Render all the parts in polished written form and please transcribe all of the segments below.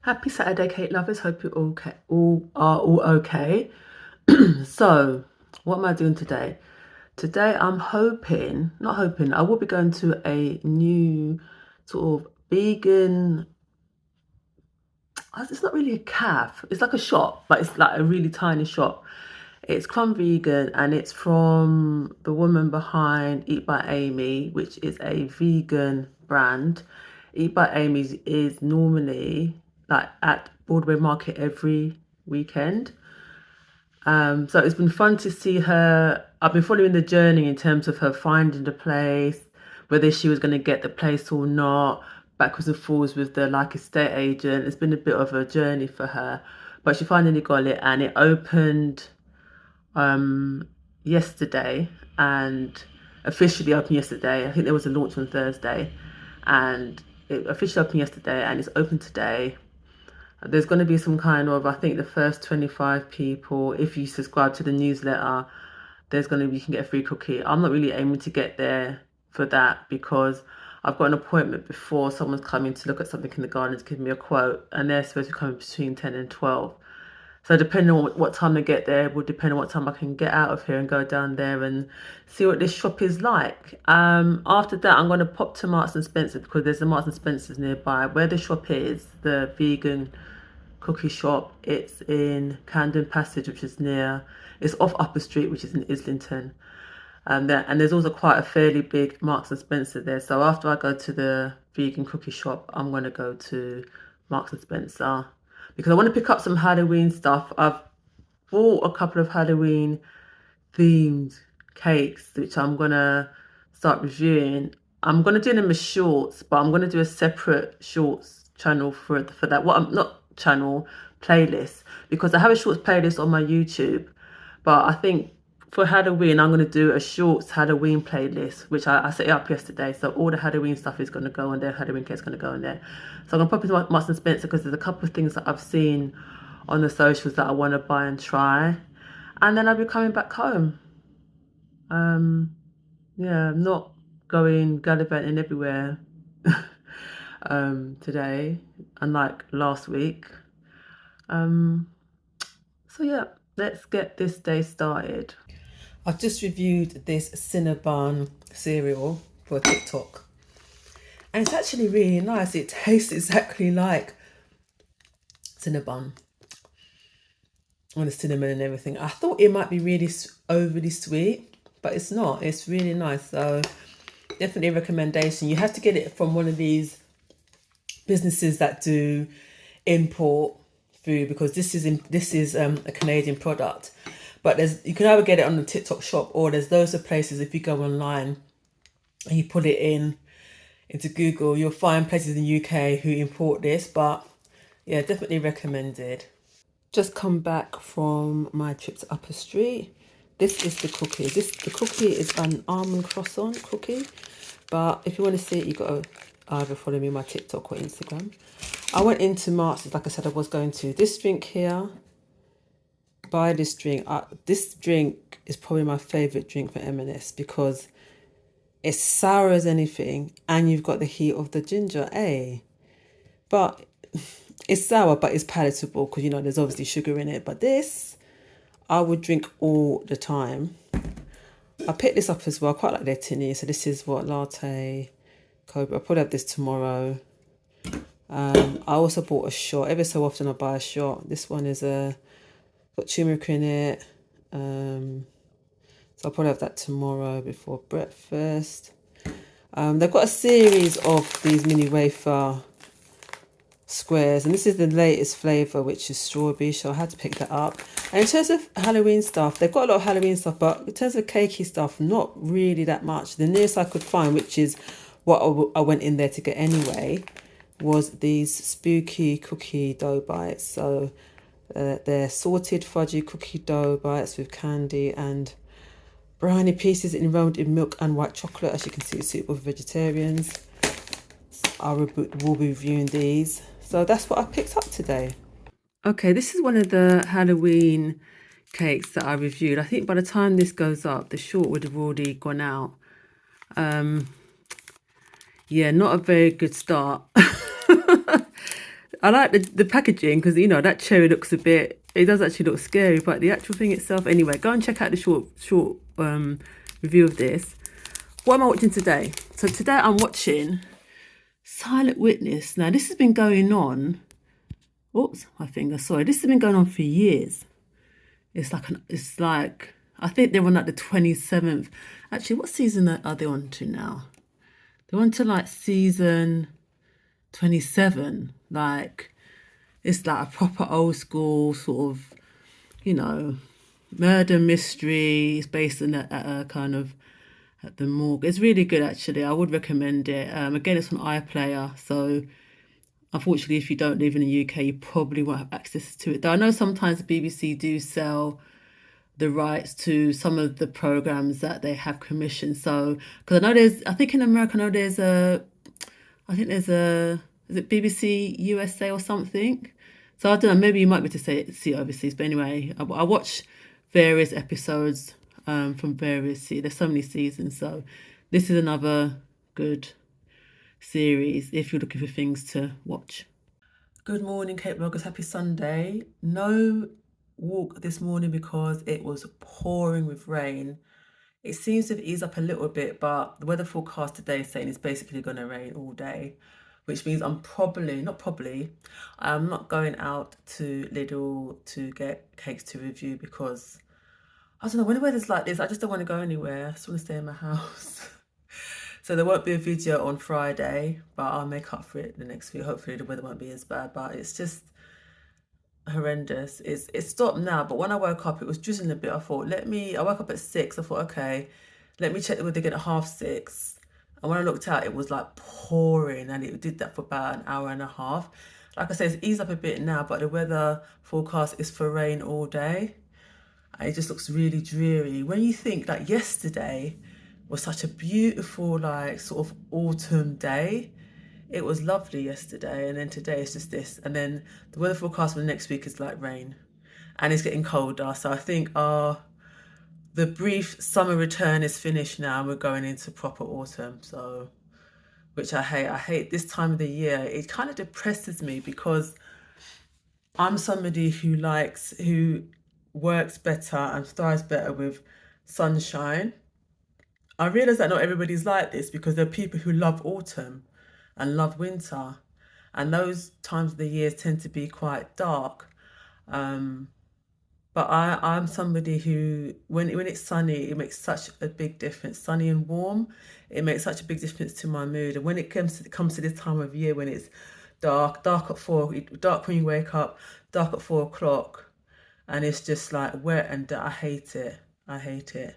Happy Saturday, Cake lovers. Hope you all okay. So, what am I doing today? Today, I'm hoping, not hoping, I will be going to a new sort of vegan. It's not really a cafe. It's like a shop, but it's like a really tiny shop. It's Crumb Vegan, and it's from the woman behind Eat by Amy, which is a vegan brand. Eat by Amy's is normally like at Broadway Market every weekend. So it's been fun to see her. I've been following the journey in terms of her finding the place, whether she was going to get the place or not, backwards and forwards with the like estate agent. It's been a bit of a journey for her, but she finally got it, and it opened yesterday and officially opened yesterday. I think there was a launch on Thursday, and it officially opened yesterday, and it's open today. There's going to be some kind of, I think the first 25 people, if you subscribe to the newsletter, there's going to be, you can get a free cookie. I'm not really aiming to get there for that because I've got an appointment before someone's coming to look at something in the garden to give me a quote, and they're supposed to be coming between 10 and 12. So depending on what time I get there will depend on what time I can get out of here and go down there and see what this shop is like. After that, I'm going to pop to Marks and Spencer because there's a Marks and Spencer's nearby. Where the shop is, the vegan cookie shop, it's in Camden Passage, which is near, it's off Upper Street, which is in Islington. And there's also quite a fairly big Marks and Spencer there. So after I go to the vegan cookie shop, I'm going to go to Marks and Spencer because I want to pick up some Halloween stuff. I've bought a couple of Halloween themed cakes, which I'm going to start reviewing. I'm going to do them as shorts, but I'm going to do a separate shorts channel for that. What I'm not channel playlist, because I have a shorts playlist on my YouTube, but I think for Halloween I'm going to do a shorts Halloween playlist, which I set it up yesterday. So all the Halloween stuff is going to go on there. Halloween cake's going to go on there. So I'm going to pop into Marks and Spencer because there's a couple of things that I've seen on the socials that I want to buy and try, and then I'll be coming back home. Yeah, I'm not going gallivanting everywhere today, unlike last week. So yeah, let's get this day started. I've just reviewed this Cinnabon cereal for TikTok, and it's actually really nice. It tastes exactly like Cinnabon with the cinnamon and everything. I thought it might be really overly sweet, but it's not. It's really nice. So definitely a recommendation. You have to get it from one of these businesses that do import food, because this is a Canadian product. But you can either get it on the TikTok shop, or there's loads of places. If you go online and you put it into Google, you'll find places in the UK who import this. But yeah, definitely recommended. Just come back from my trip to Upper Street. This is the cookie. The cookie is an almond croissant cookie. But if you want to see it, you got to either follow me on my TikTok or Instagram. I went into Marks, like I said I was going to. This drink here, buy this drink. This drink is probably my favourite drink for M&S because it's sour as anything, and you've got the heat of the ginger, But it's sour, but it's palatable because, you know, there's obviously sugar in it. But this, I would drink all the time. I picked this up as well. I quite like their tinny. So this is what, latte, Cobra. I'll probably have this tomorrow. I also bought a shot. Every so often I buy a shot. This one is got turmeric in it. So I'll probably have that tomorrow before breakfast. They've got a series of these mini wafer squares, and this is the latest flavour, which is strawberry, so I had to pick that up. And in terms of Halloween stuff, they've got a lot of Halloween stuff, but in terms of cakey stuff, not really that much. The nearest I could find, which is what I went in there to get anyway, was these spooky cookie dough bites. So they're salted fudgy cookie dough bites with candy and brownie pieces enrolled in milk and white chocolate. As you can see, it's suitable for vegetarians. I will be reviewing these. So that's what I picked up today. Okay, this is one of the Halloween cakes that I reviewed. I think by the time this goes up, the short would have already gone out. Yeah, not a very good start. I like the packaging because, you know, that cherry looks a bit, it does actually look scary, but the actual thing itself, anyway, go and check out the short review of this. What am I watching today? So today I'm watching Silent Witness. Now, this has been going on, oops, my finger, sorry. This has been going on for years. It's like, I think they're on like the 27th. Actually, what season are they on to now? They're on to like season 27. Like, it's like a proper old school sort of, you know, murder mystery. It's based on a kind of at the morgue. It's really good, actually. I would recommend it. Again, it's on iPlayer, so unfortunately, if you don't live in the UK, you probably won't have access to it. Though I know sometimes the BBC do sell the rights to some of the programs that they have commissioned. So, because I think in America, I know there's is it BBC USA or something? So I don't know, maybe you might be able to see it overseas. But anyway, I watch various episodes from various there's so many seasons. So this is another good series if you're looking for things to watch. Good morning, Cape Vloggers. Happy Sunday. No walk this morning because it was pouring with rain. It seems to have eased up a little bit, but the weather forecast today is saying it's basically going to rain all day, which means I'm not going out to Lidl to get cakes to review because I don't know, when the weather's like this, I just don't want to go anywhere. I just want to stay in my house. So there won't be a video on Friday, but I'll make up for it the next week. Hopefully the weather won't be as bad, but it's just horrendous. It's stopped now, but when I woke up, it was drizzling a bit. I woke up at 6. I thought, okay, let me check the weather again at 6:30. And when I looked out, it was like pouring, and it did that for about an hour and a half. Like I said, it's eased up a bit now, but the weather forecast is for rain all day. And it just looks really dreary. When you think that yesterday was such a beautiful, like, sort of autumn day. It was lovely yesterday, and then today it's just this. And then the weather forecast for the next week is like rain. And it's getting colder. So I think the brief summer return is finished now, and we're going into proper autumn. So, which I hate. I hate this time of the year. It kind of depresses me because I'm somebody who works better and thrives better with sunshine. I realise that not everybody's like this because there are people who love autumn and love winter, and those times of the year tend to be quite dark. But I'm somebody who, when it's sunny, it makes such a big difference. Sunny and warm, it makes such a big difference to my mood. And when it comes to this time of year when it's dark at 4, dark when you wake up, dark at 4 o'clock, and it's just like wet and I hate it. I hate it.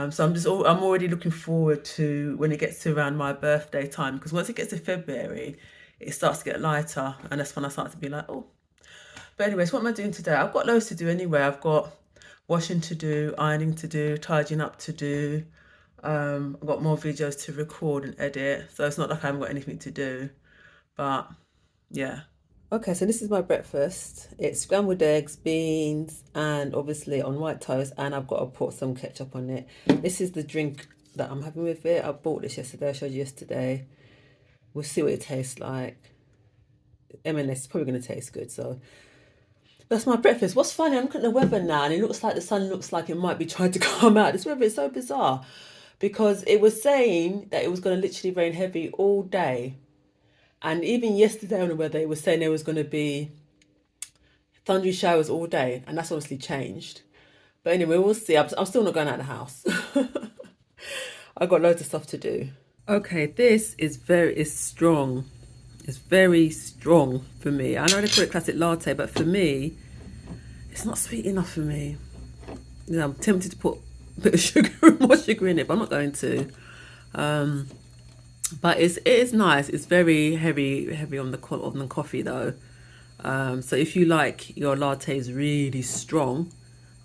So I'm already looking forward to when it gets to around my birthday time, because once it gets to February, it starts to get lighter, and that's when I start to be like, oh. But anyways, what am I doing today? I've got loads to do anyway. I've got washing to do, ironing to do, tidying up to do. I've got more videos to record and edit, so it's not like I haven't got anything to do. But yeah. Okay, so this is my breakfast. It's scrambled eggs, beans, and obviously on white toast, and I've got to put some ketchup on it. This is the drink that I'm having with it. I bought this yesterday, I showed you yesterday. We'll see what it tastes like. M&S is probably going to taste good, so that's my breakfast. What's funny, I'm looking at the weather now, and it looks like the sun looks like it might be trying to come out. This weather is so bizarre, because it was saying that it was going to literally rain heavy all day. And even yesterday on the weather, it was saying there was going to be thundery showers all day, and that's obviously changed. But anyway, we'll see. I'm still not going out of the house. I've got loads of stuff to do. Okay, this is strong. It's very strong for me. I know they call it classic latte, but for me, it's not sweet enough for me. You know, I'm tempted to put a bit of more sugar in it, but I'm not going to. But it is nice. It's very heavy on the coffee though. So if you like your lattes really strong,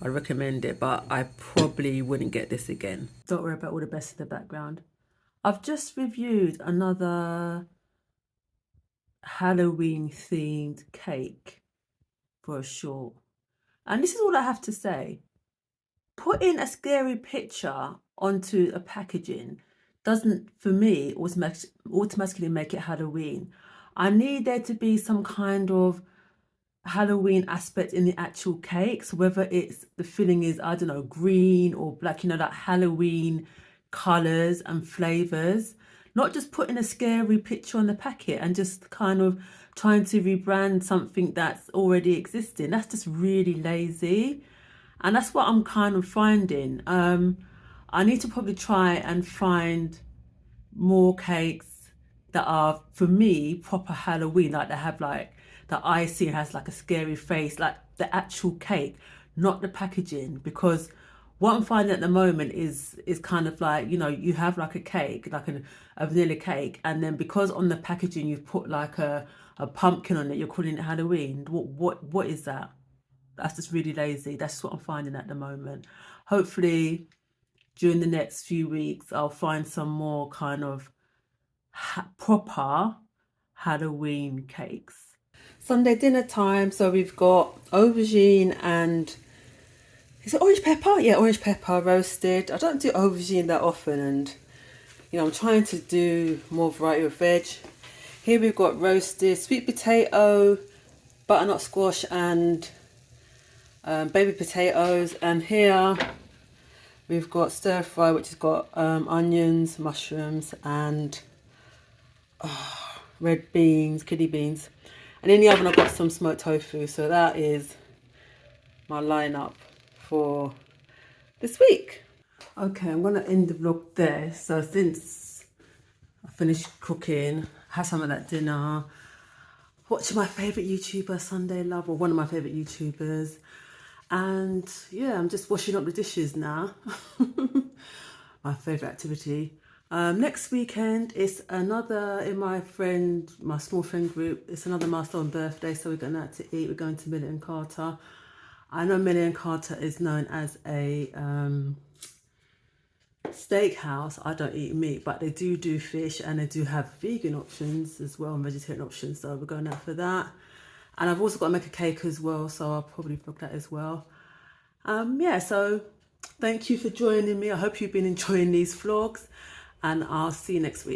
I recommend it. But I probably wouldn't get this again. Don't worry about all the best in the background. I've just reviewed another Halloween themed cake for a short, and this is all I have to say. Putting a scary picture onto a packaging doesn't, for me, automatically make it Halloween. I need there to be some kind of Halloween aspect in the actual cake. So whether it's the filling is, I don't know, green or black, you know, that Halloween colors and flavors, not just putting a scary picture on the packet and just kind of trying to rebrand something that's already existing. That's just really lazy. And that's what I'm kind of finding. I need to probably try and find more cakes that are, for me, proper Halloween. Like they have like the icing has like a scary face, like the actual cake, not the packaging. Because what I'm finding at the moment is kind of like, you know, you have like a cake, like a vanilla cake, and then because on the packaging you've put like a pumpkin on it, you're calling it Halloween. What is that? That's just really lazy. That's what I'm finding at the moment. Hopefully during the next few weeks I'll find some more kind of proper Halloween cakes. Sunday dinner time. So we've got aubergine and, is it orange pepper? Yeah, orange pepper roasted. I don't do aubergine that often, and you know, I'm trying to do more variety of veg. Here we've got roasted sweet potato, butternut squash and baby potatoes, and here we've got stir fry, which has got onions, mushrooms and red beans, kidney beans. And in the oven I've got some smoked tofu. So that is my lineup for this week. Okay, I'm gonna end the vlog there. So since I finished cooking, had some of that dinner, watching my favourite YouTuber, Sunday Love, or one of my favourite YouTubers. And yeah, I'm just washing up the dishes now. My favourite activity. Next weekend is another, in my small friend group, it's another milestone birthday, so we're going out to eat. We're going to Millie and Carter. I know Millie and Carter is known as a steakhouse. I don't eat meat, but they do fish, and they do have vegan options as well and vegetarian options, so we're going out for that. And I've also got to make a cake as well, so I'll probably vlog that as well. Yeah, so thank you for joining me. I hope you've been enjoying these vlogs, and I'll see you next week.